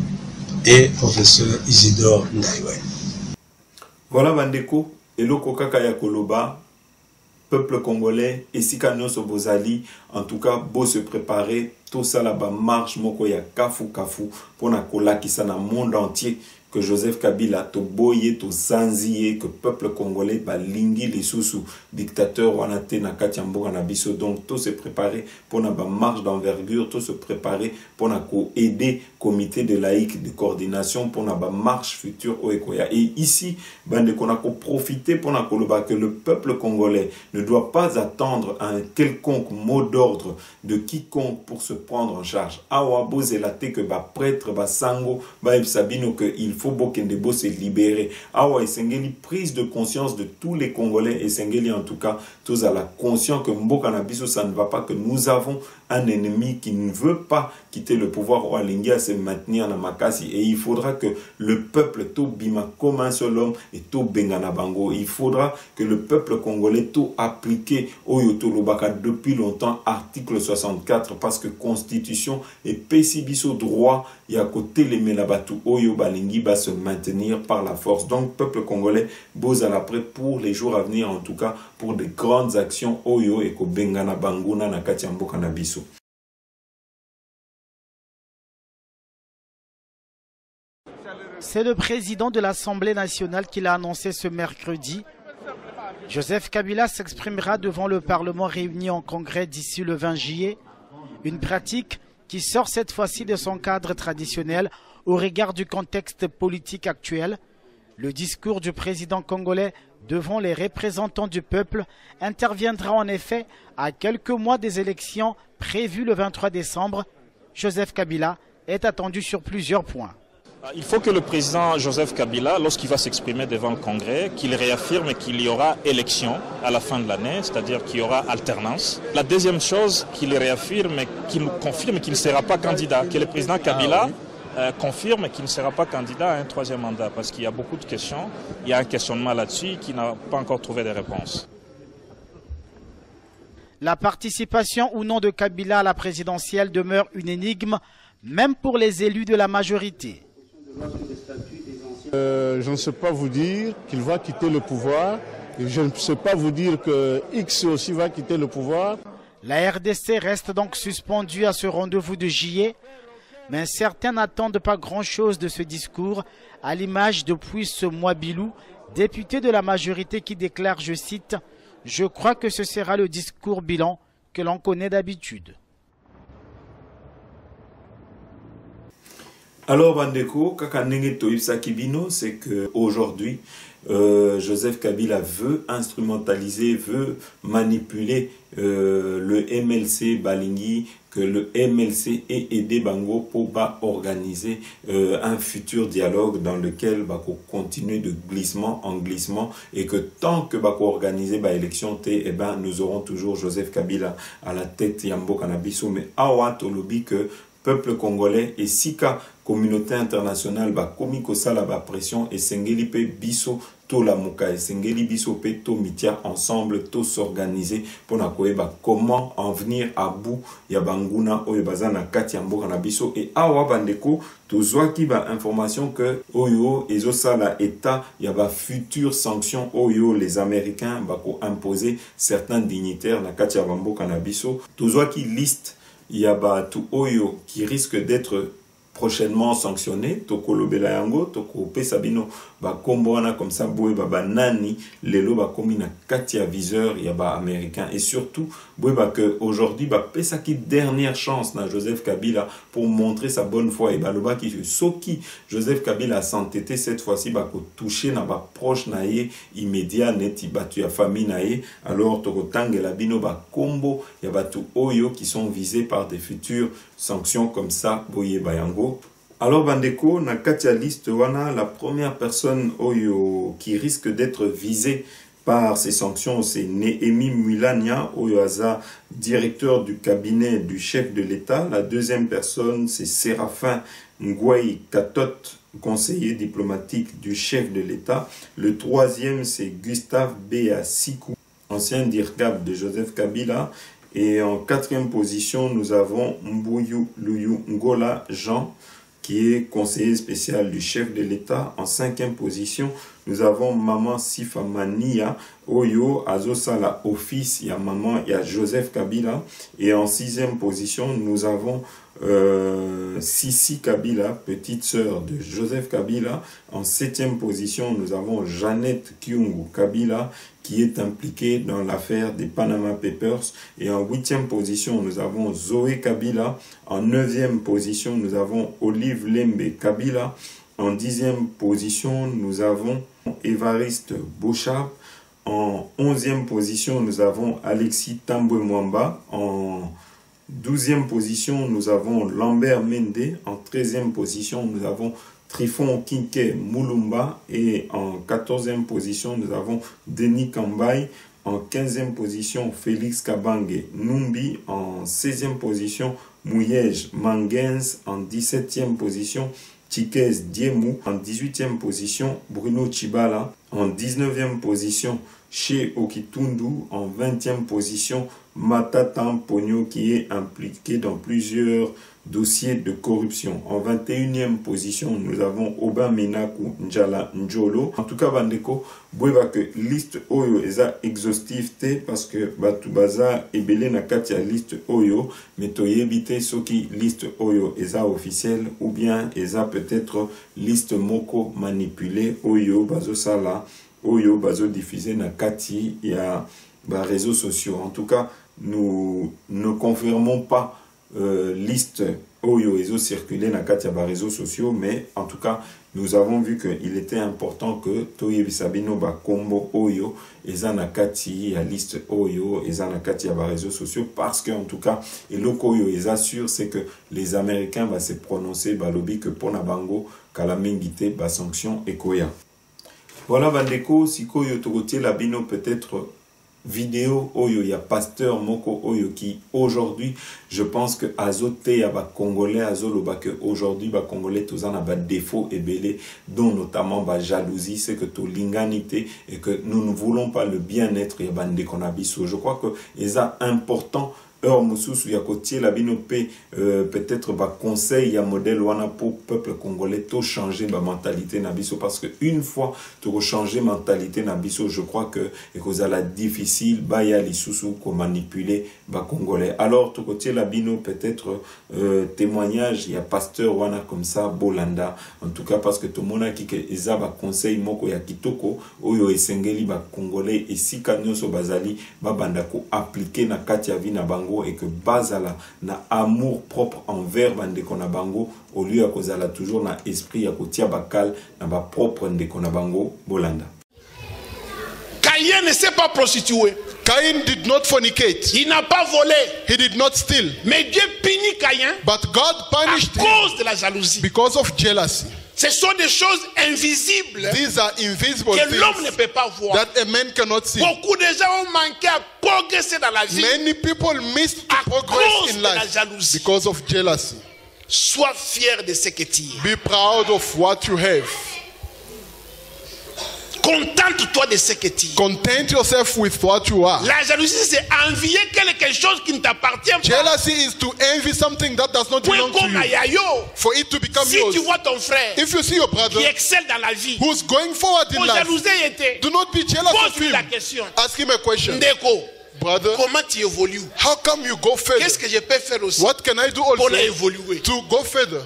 et Professeur Isidore Ndaiwe. Voilà Bandeko, eloko kaka ya koloba, peuple congolais, et si Kanyoso Bozali, en tout cas, beau se préparer, tout ça là-bas marche, moko ya kafu pour na kola qui ça dans le monde entier, que Joseph Kabila, to boye, to zanziye, que peuple congolais, ba lingi les sous dictateur wanate na katiamboka na biso. Donc, tout se préparer pour na ba marche d'envergure, tout se préparer pour na ko aider comité de laïque de coordination pour na ba marche future au Ekoya. Et ici, bande qu'on a profité pour na koloba que le peuple congolais ne doit pas attendre un quelconque mot d'ordre de quiconque pour se prendre en charge. Awa bozelate que ba prêtre, ba sango, ba sabino que il faut Bokendebo se libérer. Awa Esengeli, prise de conscience de tous les Congolais, Esengeli en tout cas, tous à la conscience que Mboka Nabiso, ça ne va pas, que nous avons un ennemi qui ne veut pas quitter le pouvoir au Alingi à se maintenir dans Makasi. Et il faudra que le peuple tout bima comme un seul homme et tout bengana bango. Il faudra que le peuple congolais tout appliqué au Yotolobaka depuis longtemps, article 64, parce que constitution et pesibiso droit, il y a côté les melabatu Oyo Balingi va se maintenir par la force. Donc, peuple congolais, beaux à l'après pour les jours à venir, en tout cas, pour de grandes actions Oyo et ko bengana banguna na katiamboka na biso. C'est le président de l'Assemblée nationale qui l'a annoncé ce mercredi. Joseph Kabila s'exprimera devant le Parlement réuni en congrès d'ici le 20 juillet. Une pratique qui sort cette fois-ci de son cadre traditionnel au regard du contexte politique actuel. Le discours du président congolais devant les représentants du peuple interviendra en effet à quelques mois des élections prévues le 23 décembre. Joseph Kabila est attendu sur plusieurs points. Il faut que le président Joseph Kabila, lorsqu'il va s'exprimer devant le Congrès, qu'il réaffirme qu'il y aura élection à la fin de l'année, c'est-à-dire qu'il y aura alternance. La deuxième chose, qu'il réaffirme et qu'il nous confirme qu'il ne sera pas candidat, que le président Kabila confirme qu'il ne sera pas candidat à un troisième mandat, parce qu'il y a beaucoup de questions, il y a un questionnement là-dessus qui n'a pas encore trouvé de réponse. La participation ou non de Kabila à la présidentielle demeure une énigme, même pour les élus de la majorité. Je ne sais pas vous dire qu'il va quitter le pouvoir. Je ne sais pas vous dire que X aussi va quitter le pouvoir. La RDC reste donc suspendue à ce rendez-vous de juillet. Mais certains n'attendent pas grand-chose de ce discours, à l'image de Puisse Mwabilou, député de la majorité qui déclare, je cite, « Je crois que ce sera le discours bilan que l'on connaît d'habitude ». Alors, Bandeko, Kakanenge Toipsa Kibino, c'est qu'aujourd'hui, Joseph Kabila veut instrumentaliser, veut manipuler le MLC Balingi, que le MLC ait aidé Bango pour organiser un futur dialogue dans lequel Bako continue de glissement en glissement, et que tant que Bako organiser l'élection, eh ben, nous aurons toujours Joseph Kabila à la tête Yambo Kanabiso, mais Awa Tolobi que peuple congolais et sika communauté internationale ba komiko sala ba pression et sengeli pe biso to la muka et sengeli biso pe to mitia ensemble to s'organiser pour na koeba comment en venir à bout ya banguna oyo bazana kati ya mboka na biso et awa bandeko to zwaki ba information que oyo ezo sala état ya ba future sanction oyo les américains ba ko imposer certains dignitaires na kati ya mboka na biso to zwaki liste il y a tout oyo qui risque d'être prochainement sanctionné, toko lobela yango, toko pesabino ba komboana comme ça boue ba nani lelo ba komina katia viseur ya ba américain et surtout boue ba que aujourd'hui ba pesaki dernière chance na Joseph Kabila pour montrer sa bonne foi et ba loba ki soki Joseph Kabila a s'entêté cette fois-ci ba ko toucher na ba proche na ye immédiat neti batu ya famille na ye alors toko tangela bino ba kombo ya batu oyo qui sont visés par des futures sanctions comme ça boye bayango. Alors bandeko na katia liste wana la première personne oyo qui risque d'être visée par ces sanctions c'est Néhémie Mulania oyo aza directeur du cabinet du chef de l'État. La deuxième personne c'est Séraphin Ngouaï Katot, conseiller diplomatique du chef de l'État. Le troisième c'est Gustave Béa Sikou, ancien DIRCAB de Joseph Kabila. Et en quatrième position, nous avons Mbuyu Luyu Ngola Jean, qui est conseiller spécial du chef de l'État. En 5e position, nous avons Maman Sifa Mania, Oyo, Azosala Office, il y a Maman, il y a Joseph Kabila. Et en 6e position, nous avons Sissi Kabila, petite sœur de Joseph Kabila. En 7e position, nous avons Jeannette Kyungu Kabila, qui est impliquée dans l'affaire des Panama Papers. Et en 8e position, nous avons Zoé Kabila. En 9e position, nous avons Olive Lembe Kabila. En 10e position, nous avons Évariste Bouchard. En 11e position, nous avons Alexis Tambwe Mwamba. En 12e position, nous avons Lambert Mende. En 13e position, nous avons Trifon Kinke Moulumba. Et en 14e position, nous avons Denis Kambay. En 15e position, Félix Kabange Numbi. En 16e position, Mouyej Mangens. En 17e position, Chikez Diemou. En 18e position, Bruno Chibala. En 19e position, Che Okitundu. En 20e position, Matata Pogno, qui est impliqué dans plusieurs dossiers de corruption. En 21e position, nous avons Oba Menaku Njala Njolo. En tout cas, Bandeko, boiva que liste Oyo eza exhaustive parce que Batubaza ebele na katia liste Oyo, mais toyebite soki liste Oyo eza officielle ou bien eza peut-être liste moko manipulée Oyo bazo sala Oyo bazo diffusé na kati ya réseaux sociaux. En tout cas, nous ne confirmons pas liste Oyo ezo circulé na katia ba réseaux sociaux, mais en tout cas nous avons vu qu'il était important que toyebisabino ba kombo Oyo eza na kati ya liste Oyo eza na kati ya ba réseaux sociaux, parce que en tout cas eloko Oyo eza sûr c'est que les Américains va se prononcer ba lobby que pona bango kala mingité ba sanction ekoya. Voilà bandeko, sikoyo tokotie la bino peut-être vidéo Oyo ya pasteur moko Oyo qui aujourd'hui je pense que azote ya ba congolais azoloba que aujourd'hui ba congolais tozana ba défaut ebele dont notamment ba jalousie, c'est que to linganité et que nous ne voulons pas le bien-être ya bande konabiso. Je crois que eza important heure mususu ya kotie la bino pe peut-être ba conseil ya modèle wana pour peuple congolais to changer ba mentalité na biso, parce que une fois to changer mentalité na biso, je crois que ekozala difficile ba ya lisusu ko manipuler ba congolais. Alors to kotie la bino peut-être témoignage ya pasteur wana comme ça Bolanda, en tout cas parce que to mona ki ke eza ba conseil moko ya kitoko oyo esengeli ba congolais esika nyonso bazali ba banda ko appliquer na kati ya vi na bango, et que bazala na amour propre envers bandeko na bango au lieu à kozala toujours na esprit ya kotia bakal na ba propre ndeko na bango Bolanda. Caïn ne s'est pas prostitué. Cain did not fornicate. Il n'a pas volé. He did not steal. Mais Dieu punit Caïn But God punished à cause de la jalousie. Because of jealousy. Ce sont des choses invisibles. These are invisible que l'homme ne peut pas voir. That a man cannot see. Beaucoup de gens ont manqué à progresser dans la vie. Many people missed to progress in life because of jealousy. Sois fier de ce que tu es. Be proud of what you have. Contente-toi de ce que tu es. Content yourself with what you are. La jalousie, c'est envier quelque chose qui ne t'appartient pas. Jealousy is to envy something that does not belong to you. For it to become yours. Si tu vois ton frère if you see your brother qui excelle dans la vie, who's going forward in life, jalouser, do not be jealous of him. La question. Ask him a question. Ndeko, brother, comment tu évolues? How come you go further? Qu'est-ce que je peux faire aussi? What can I do also pour évoluer? To go further?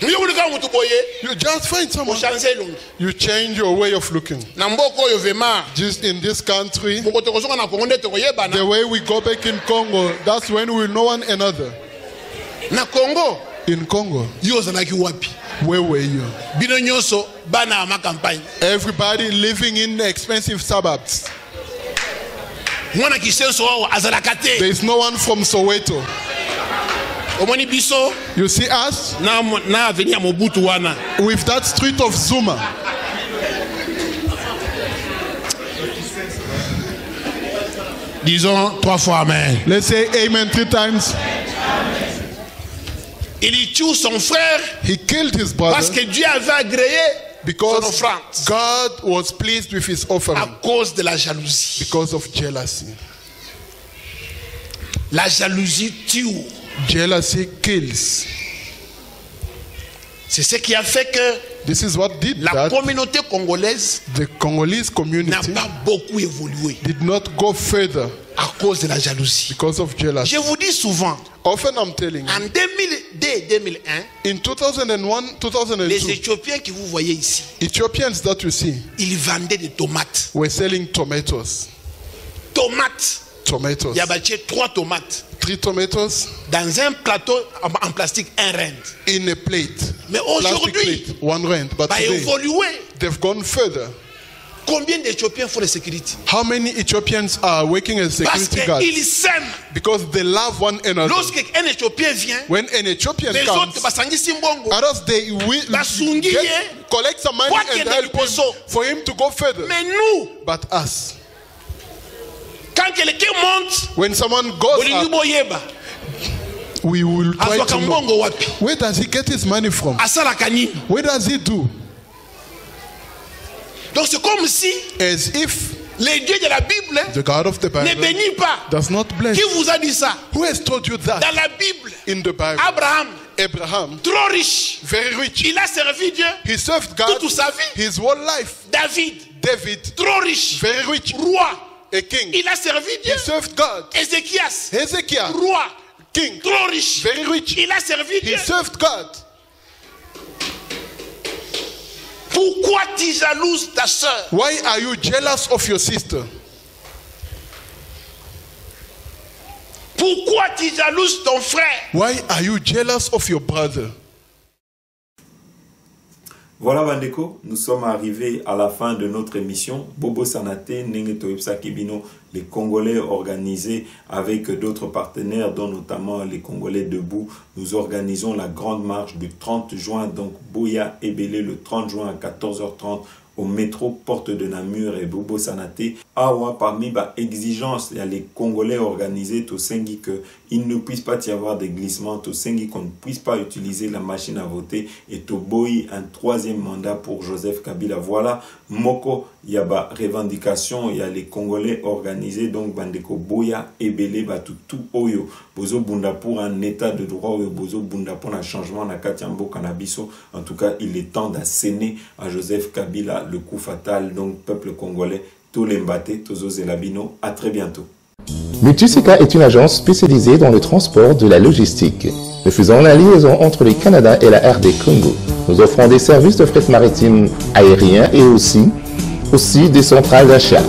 You just find someone. You change your way of looking. Just in this country, the way we go back in Congo, that's when we know one another. In Congo, where were you? Everybody living in the expensive suburbs. There is no one from Soweto. You see us with that street of Zuma. Disons 3 fois amen. Let's say amen 3 times. Il tue son frère. He killed his brother. Parce que Dieu avait agréé son offrande. God was pleased with his offering. À cause de la jalousie. Because of jealousy. La jalousie tue. Jealousy kills. C'est ce qui a fait que This is what did la communauté congolaise the Congolese community n'a pas beaucoup évolué did not go further à cause de la jalousie. because of jealousy. Je vous dis souvent, Often I'm telling en you, 2001, in 2001, les 2002, Éthiopiens que vous voyez ici, Ethiopians that you see ils vendaient des tomates. were selling tomatoes. Tomates. Tomatoes. Il y a bâti 3 tomates. 3 tomatoes dans un plateau en plastique, 1 rand. in a plate. Mais aujourd'hui, 1 rand. But bah, today, évolué. they've gone further. Combien d'Éthiopiens font la sécurité? How many Ethiopians are working as security Parce guards? qu'ils s'aiment. Because they love one another. Lorsqu'un Éthiopien vient, when an Ethiopian les comes, autres basangisi mbongo. others they will collect some money and help him for him to go further. Mais nous, but us, quand quelqu'un monte, when someone goes up, we will try to know, where does he get his money from? Where does he do? Donc c'est comme si as if le Dieu de la Bible the God of the Bible ne bénit pas. Does not bless. Qui vous a dit ça? Who has told you that? Dans la Bible, in the Bible, Abraham, trop riche, very rich, il a servi Dieu. He served God toute sa vie. His whole life. David, trop riche, very rich, roi, a king. Il a servi Dieu. He served God. Ézéchias, roi, king, trop riche, very rich. Il a servi Dieu. He served God. Pourquoi tu jalouses ta sœur? Why are you jealous of your sister? Pourquoi tu jalouses ton frère? Why are you jealous of your brother? Voilà Bandeko, nous sommes arrivés à la fin de notre émission. Bobo Sanate, Nengeto Ipsa Kibino, les Congolais organisés avec d'autres partenaires, dont notamment les Congolais debout. Nous organisons la grande marche du 30 juin, donc Boya Ebele le 30 juin à 14h30 au métro Porte de Namur et Bobo Sanate. Awa, parmi les exigences, il y a les Congolais organisés, Tosengi, qu'il ne puisse pas y avoir des glissements, Tosengi, qu'on ne puisse pas utiliser la machine à voter, et Toboyi, un 3e mandat pour Joseph Kabila. Voilà, Moko, il y a revendication, il y a les Congolais organisés, donc Bandeko Boya, Ebele, tout Oyo, Bozo Bunda pour un état de droit, Oyo Bozo Bunda pour un changement, Nakatiambo Kanabiso. En tout cas, il est temps d'asséner à Joseph Kabila le coup fatal, donc peuple congolais, tous les Mbate, tous les Elabino. À très bientôt. Mutusika est une agence spécialisée dans le transport de la logistique. Nous faisons la liaison entre le Canada et la RD Congo. Nous offrons des services de fret maritime aérien et aussi des centrales d'achat.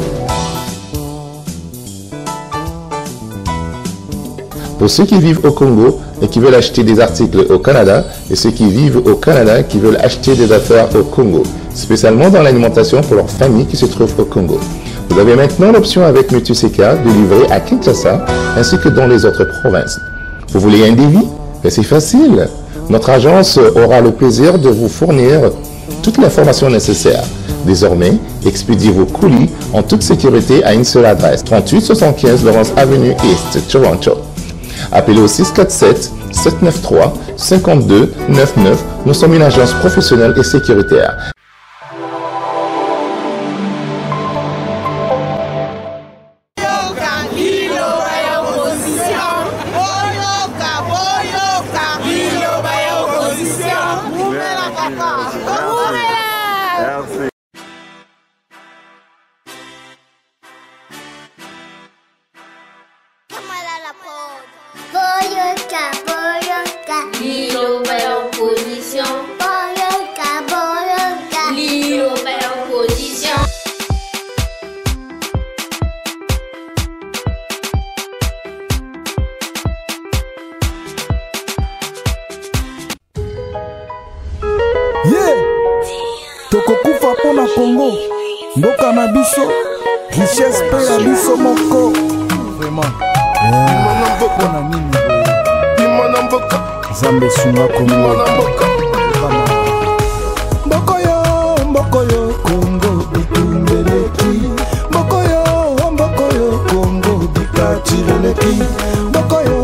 Pour ceux qui vivent au Congo et qui veulent acheter des articles au Canada, et ceux qui vivent au Canada qui veulent acheter des affaires au Congo, spécialement dans l'alimentation pour leurs familles qui se trouvent au Congo. Vous avez maintenant l'option avec Mutusika de livrer à Kinshasa ainsi que dans les autres provinces. Vous voulez un devis? C'est facile. Notre agence aura le plaisir de vous fournir toute l'information nécessaire. Désormais, expédiez vos colis en toute sécurité à une seule adresse, 3875 Lawrence Avenue East, Toronto. Appelez au 647-793-5299. Nous sommes une agence professionnelle et sécuritaire. Tokokufa pona Congo, mboka na biso, richesse pe ya biso moko. Vraiment. Pona nini? Zambe sunga Congo. Mbokoyo Congo etumbeleki. Mbokoyo Congo dikatireleki. Mbokoyo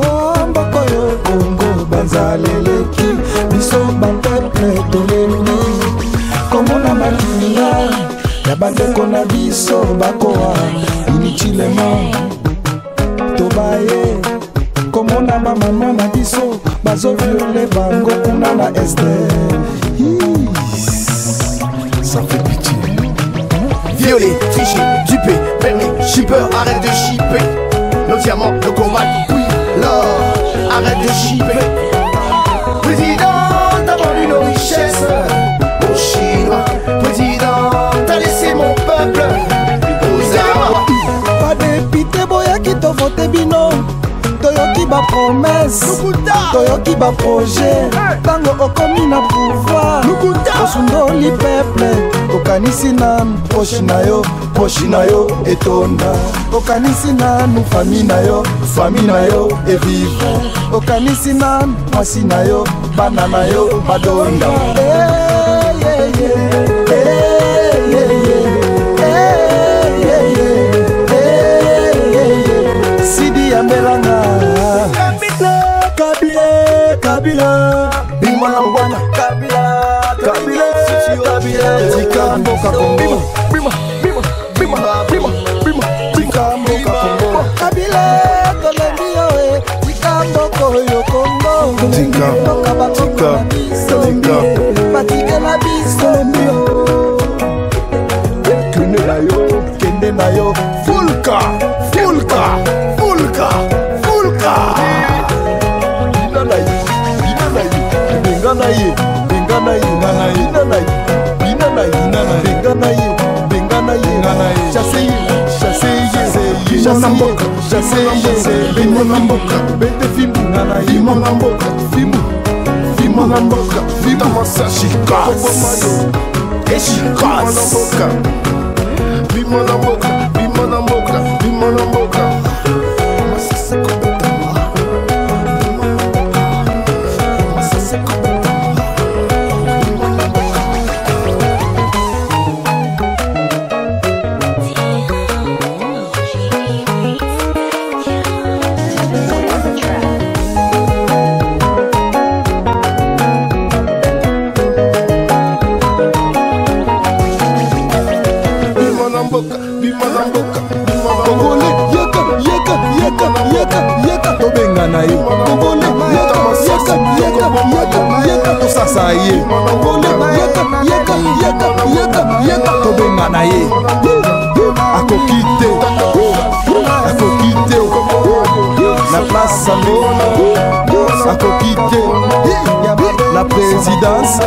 Congo bazaleleki. Biso bapeple toleni. Komona malinga ya bandeko na biso bakoa inutilement tobaye. Komona bamama na biso bazoviole bango kuna na este. Violer, tricher, duper, permis, shipper, arrête de shipper. Nos diamants, nos combats, oui, l'or, arrête de shipper. Président, t'as vendu nos richesses aux Chinois. Président, t'as laissé mon peuple aux Arabes. Pas dépité, boya qui te vote bino. Toyoki ba promesse, Toyoki ba projet. Tango okomi na pouvoir, osundoli peuple. Okanisi nanu, poshi na yo etonda. Okanisi nanu, famille na yo evive. Okanisi nanu, mwasi na yo, bana na yo, badonda. Sidi Amelanga Kabila Bimana Mbwana Kabila Tika Mboka Kongo Tika Mboka Kongo Kabila Kolembio Tika Mboko yo Kongo Tika Batike na biso Kene na yo Kende na yo Fulka la place Sango, la présidence,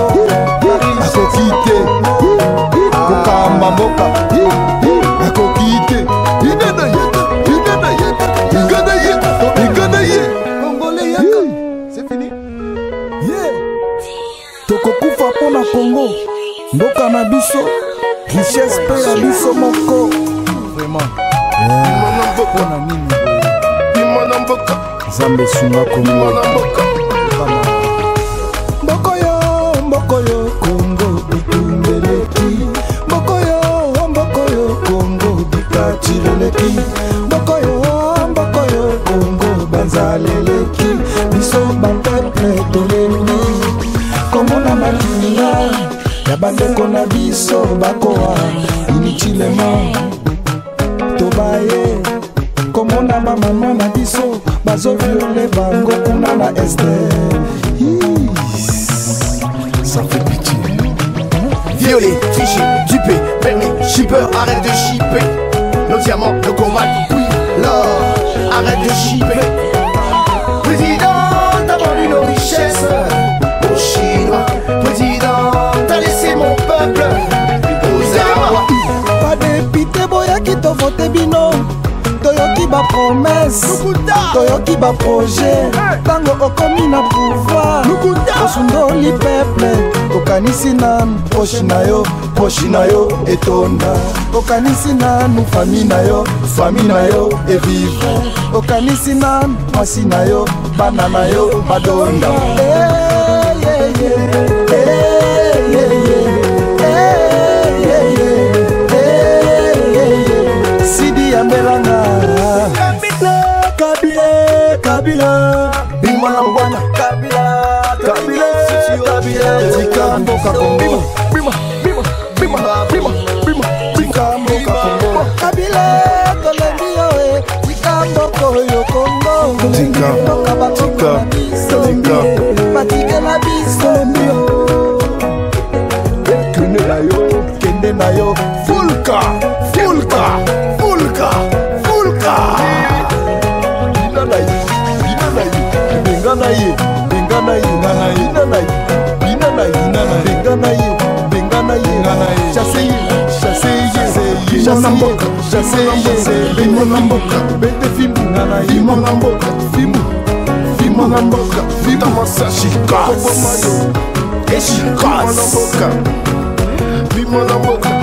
Kokamba Mboka, c'est fini. Tokokufa pona Congo, Mboka na biso, richesse pe ya biso moko. Vraiment. Pona nini? Zambe sunga Congo. Mbokoyo Congo utumbeleki. Mbokoyo Congo bikatireleki. Mbokoyo Congo banzaleleki. Biso bapeple toleni. Komona matinga ya bandeko na biso bakoa inutilement. Tobaye komona mama na biso bazo viole bango kuna na este. Ça fait pitié. Violer, tricher, duper, permis, shipper, arrête de shipper. Nos diamants, nos combats, oui, l'or, arrête de shipper. Président, t'as vendu nos richesses aux Chinois. Président, t'as laissé mon peuple aux Arabes. Pas dépité, boya qui te vote bino. Toyoki ba promesse, Toyoki ba projet. Tango okomi na pouvoir, osundoli peuple. Okanisi nanu, poshi na yo etonda. Okanisi nanu, famille na yo evive. Okanisi nanu, mwasi na yo, bana na yo, badonda. Sidi Amelanga Kabila Bimana Mbwana Kabila Tika Mboka Kongo Tika Mboka Kongo Kabila Kolembio Tika Mboko yo Kongo Tika Batike na biso Kende na yo Fulka, Fulka, Fulka, Fulka. Benganaye, Benganaye, Benganaye, Benganaye, Benganaye, chassez, chassez, Chassez-Mboka, chassez, Benganaye, Bete Fimu, Fimonamboka, Fimu, Fimonamboka, Fimonamboka, Chikas, Chikas, Fimonamboka.